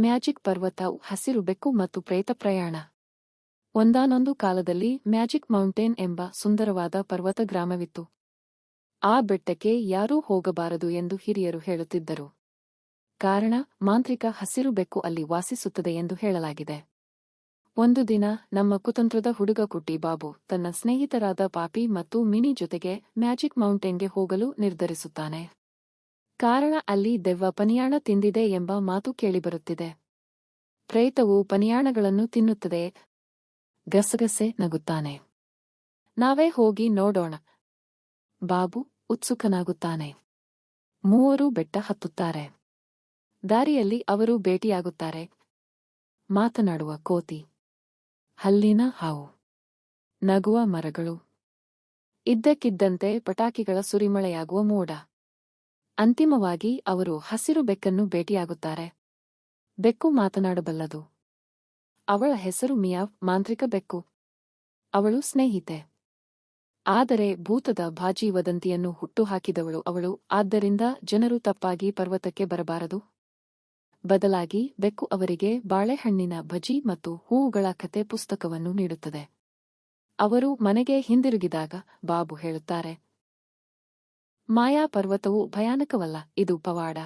Magic ಪರ್ವತ, ಹಸಿರು ಬೆಕ್ಕು ಮತ್ತು ಪ್ರೇತ ಪ್ರಯಾಣ. ಒಂದಾನೊಂದು ಕಾಲದಲ್ಲಿ ಮ್ಯಾಜಿಕ್ ಮೌಂಟೇನ್ ಎಂಬ ಸುಂದರವಾದ ಪರ್ವತ ಗ್ರಾಮವಿತ್ತು. ಆ ಬೆಟ್ಟಕ್ಕೆ ಯಾರೂ ಹೋಗಬಾರದು ಎಂದು ಹಿರಿಯರು ಹೇಳುತ್ತಿದ್ದರು. ಕಾರಣ, ಮಾಂತ್ರಿಕ ಹಸಿರು ಬೆಕ್ಕು ಅಲ್ಲಿ ವಾಸಿಸುತ್ತದೆ ಎಂದು ಹೇಳಲಾಗಿದೆ. ಒಂದು ದಿನ ನಮ್ಮ ಕುತಂತ್ರದ ಹುಡುಗ ಕುಟ್ಟಿ ಬಾಬು ತನ್ನ ಸ್ನೇಹಿತರಾದ ಪಾಪಿ ಮತ್ತು ಮಿನಿ ಜೊತೆಗೆ ಮ್ಯಾಜಿಕ್ ಮೌಂಟೇನ್ಗೆ ಹೋಗಲು ನಿರ್ಧರಿಸುತ್ತಾನೆ. ಕಾರಣ, ಅಲ್ಲಿ ದೆವ್ವ ಪನಿಯಾಣ ತಿಂದಿದೆ ಎಂಬ ಮಾತು ಕೇಳಿಬರುತ್ತಿದೆ. ಪ್ರೇತವು ಪನಿಯಾಣಗಳನ್ನು ತಿನ್ನುತ್ತದೆ. ಗಸಗಸೆ ನಗುತ್ತಾನೆ. ನಾವೇ ಹೋಗಿ ನೋಡೋಣ. ಬಾಬು ಉತ್ಸುಕನಾಗುತ್ತಾನೆ. ಮೂವರು ಬೆಟ್ಟ ಹತ್ತುತ್ತಾರೆ. ದಾರಿಯಲ್ಲಿ ಅವರು ಭೇಟಿಯಾಗುತ್ತಾರೆ. ಮಾತನಾಡುವ ಕೋತಿ, ಹಲ್ಲಿನ ಹಾವು, ನಗುವ ಮರಗಳು, ಇದ್ದಕ್ಕಿದ್ದಂತೆ ಪಟಾಕಿಗಳ ಸುರಿಮಳೆಯಾಗುವ ಮೋಡ. ಅಂತಿಮವಾಗಿ ಅವರು ಹಸಿರು ಬೆಕ್ಕನ್ನು ಭೇಟಿಯಾಗುತ್ತಾರೆ. ಬೆಕ್ಕು ಮಾತನಾಡಬಲ್ಲದು. ಅವಳ ಹೆಸರು ಮಿಯಾವ್, ಮಾಂತ್ರಿಕ ಬೆಕ್ಕು. ಅವಳು ಸ್ನೇಹಿತೆ. ಆದರೆ ಭೂತದ ಬಾಜಿ ವದಂತಿಯನ್ನು ಹುಟ್ಟುಹಾಕಿದವಳು ಅವಳು. ಆದ್ದರಿಂದ ಜನರು ತಪ್ಪಾಗಿ ಪರ್ವತಕ್ಕೆ ಬರಬಾರದು. ಬದಲಾಗಿ ಬೆಕ್ಕು ಅವರಿಗೆ ಬಾಳೆಹಣ್ಣಿನ ಬಜಿ ಮತ್ತು ಹೂವುಗಳ ಕತೆ ಪುಸ್ತಕವನ್ನು ನೀಡುತ್ತದೆ. ಅವರು ಮನೆಗೆ ಹಿಂದಿರುಗಿದಾಗ ಬಾಬು ಹೇಳುತ್ತಾರೆ, ಮಾಯಾ ಪರ್ವತವು ಭಯಾನಕವಲ್ಲ, ಇದು ಪವಾಡ.